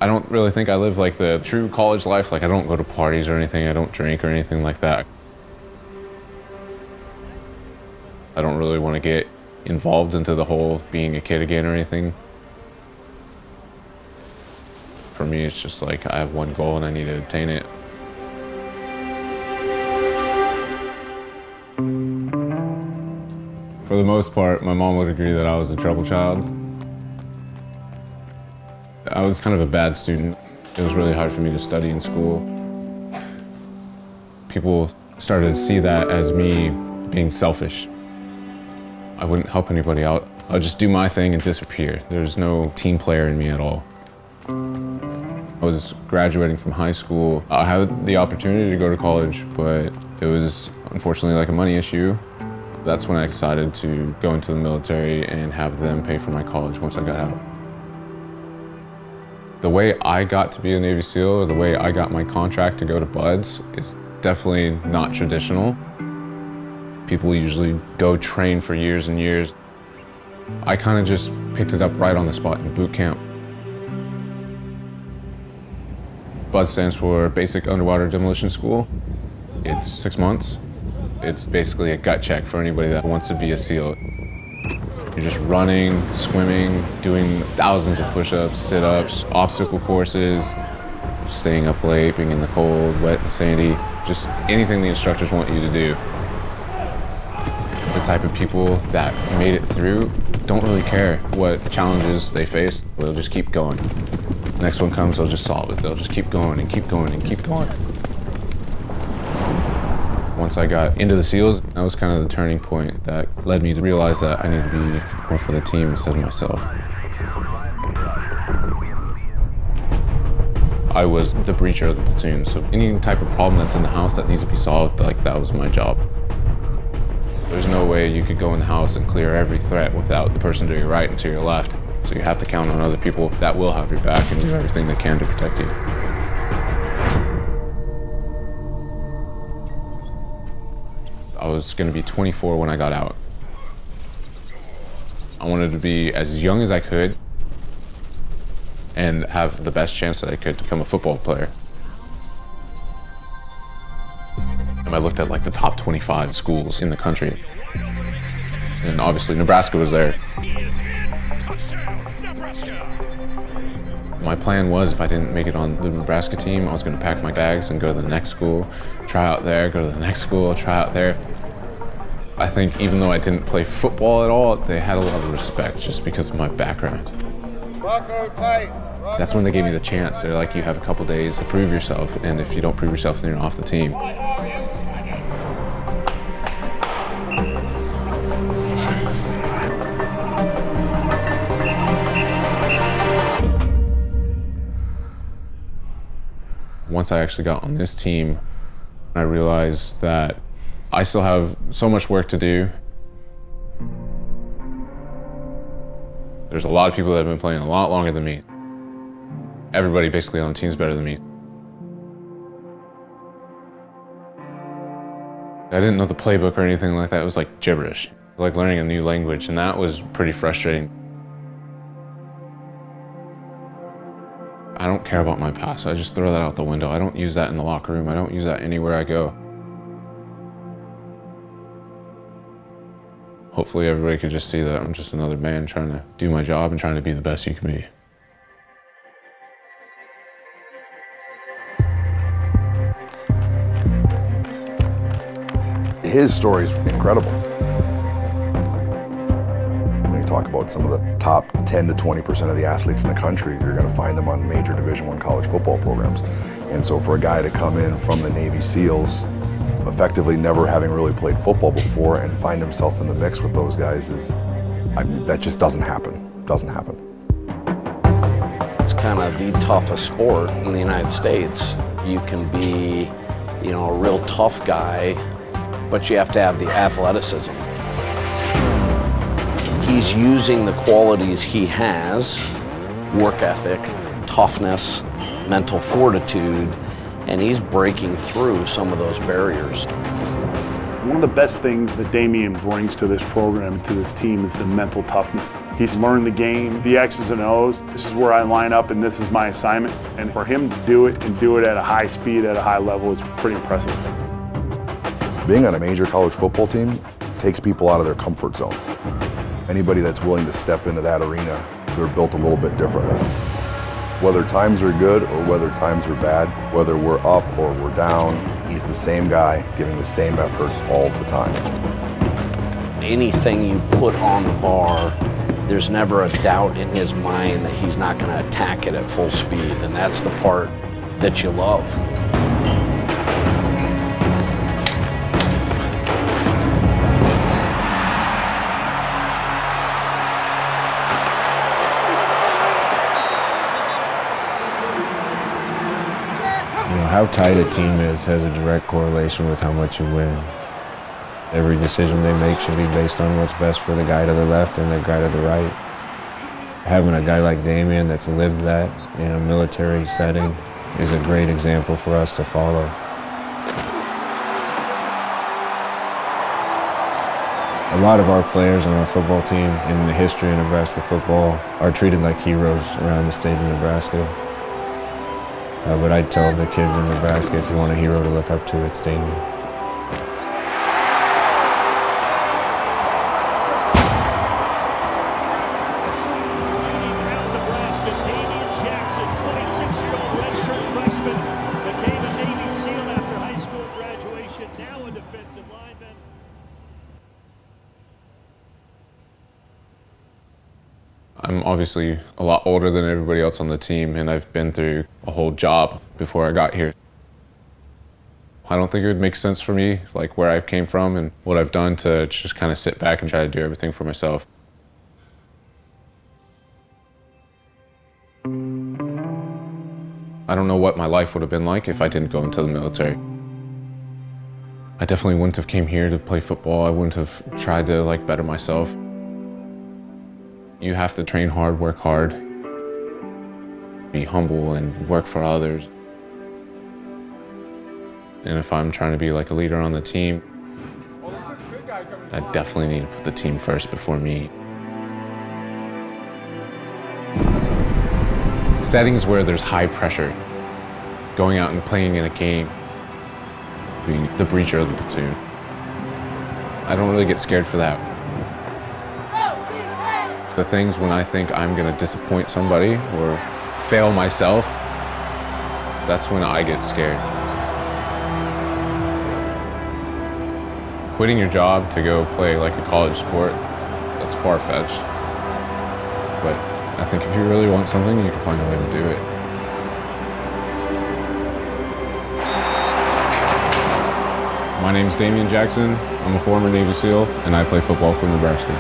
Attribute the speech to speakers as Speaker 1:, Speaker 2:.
Speaker 1: I don't really think I live like the true college life. Like I don't go to parties or anything, I don't drink or anything like that. I don't really want to get involved into the whole being a kid again or anything. For me, it's just like I have one goal and I need to attain it. For the most part, my mom would agree that I was a trouble child. I was kind of a bad student. It was really hard for me to study in school. People started to see that as me being selfish. I wouldn't help anybody out. I'd just do my thing and disappear. There's no team player in me at all. I was graduating from high school. I had the opportunity to go to college, but it was unfortunately like a money issue. That's when I decided to go into the military and have them pay for my college once I got out. The way I got to be a Navy SEAL, or the way I got my contract to go to BUD/S, is definitely not traditional. People usually go train for years and years. I kind of just picked it up right on the spot in boot camp. BUD/S stands for Basic Underwater Demolition School. It's 6 months. It's basically a gut check for anybody that wants to be a SEAL. You're just running, swimming, doing thousands of push-ups, sit-ups, obstacle courses, staying up late, being in the cold, wet and sandy, just anything the instructors want you to do. The type of people that made it through don't really care what challenges they face. They'll just keep going. Next one comes, they'll just solve it. They'll just keep going and keep going and keep going. Once I got into the SEALs, that was kind of the turning point that led me to realize that I need to be more for the team instead of myself. I was the breacher of the platoon, so any type of problem that's in the house that needs to be solved, like that was my job. There's no way you could go in the house and clear every threat without the person to your right and to your left. So you have to count on other people that will have your back and do everything they can to protect you. I was going to be 24 when I got out. I wanted to be as young as I could and have the best chance that I could to become a football player. And I looked at like the top 25 schools in the country. And obviously Nebraska was there. My plan was if I didn't make it on the Nebraska team, I was going to pack my bags and go to the next school, try out there, go to the next school, try out there. I think even though I didn't play football at all, they had a lot of respect just because of my background. That's when they gave me the chance. They're like, you have a couple days to prove yourself, and if you don't prove yourself, then you're off the team. Once I actually got on this team, I realized that I still have so much work to do. There's a lot of people that have been playing a lot longer than me. Everybody basically on the team is better than me. I didn't know the playbook or anything like that. It was like gibberish, like learning a new language, and that was pretty frustrating. I don't care about my past. I just throw that out the window. I don't use that in the locker room. I don't use that anywhere I go. Hopefully everybody could just see that I'm just another man trying to do my job and trying to be the best you can be.
Speaker 2: His story is incredible. When you talk about some of the top 10 to 20% of the athletes in the country, you're going to find them on major Division I college football programs. And so for a guy to come in from the Navy SEALs, effectively never having really played football before, and find himself in the mix with those guys that just doesn't happen. Doesn't happen.
Speaker 3: It's kind of the toughest sport in the United States. You can be, a real tough guy, but you have to have the athleticism. He's using the qualities he has, work ethic, toughness, mental fortitude, and he's breaking through some of those barriers.
Speaker 4: One of the best things that Damian brings to this program, to this team, is the mental toughness. He's learned the game, the X's and O's. This is where I line up and this is my assignment. And for him to do it and do it at a high speed, at a high level, is pretty impressive.
Speaker 2: Being on a major college football team takes people out of their comfort zone. Anybody that's willing to step into that arena, they're built a little bit differently. Whether times are good or whether times are bad, whether we're up or we're down, he's the same guy giving the same effort all the time.
Speaker 3: Anything you put on the bar, there's never a doubt in his mind that he's not going to attack it at full speed, and that's the part that you love.
Speaker 1: How tight a team is has a direct correlation with how much you win. Every decision they make should be based on what's best for the guy to the left and the guy to the right. Having a guy like Damian that's lived that in a military setting is a great example for us to follow. A lot of our players on our football team in the history of Nebraska football are treated like heroes around the state of Nebraska. But I'd tell the kids in Nebraska, if you want a hero to look up to, it's Damian.
Speaker 5: Nebraska, Damian Jackson, 26-year-old redshirt freshman, became a Navy SEAL after high school graduation, now a defensive lineman.
Speaker 1: I'm obviously a lot older than everybody else on the team, and I've been through a whole job before I got here. I don't think it would make sense for me, like where I came from and what I've done, to just kind of sit back and try to do everything for myself. I don't know what my life would have been like if I didn't go into the military. I definitely wouldn't have came here to play football. I wouldn't have tried to better myself. You have to train hard, work hard, be humble, and work for others. And if I'm trying to be like a leader on the team, I definitely need to put the team first before me. Settings where there's high pressure, going out and playing in a game, being the breacher of the platoon. I don't really get scared for that. The things when I think I'm gonna disappoint somebody or fail myself, that's when I get scared. Quitting your job to go play like a college sport, that's far-fetched. But I think if you really want something, you can find a way to do it. My name's Damian Jackson. I'm a former Navy SEAL, and I play football for Nebraska.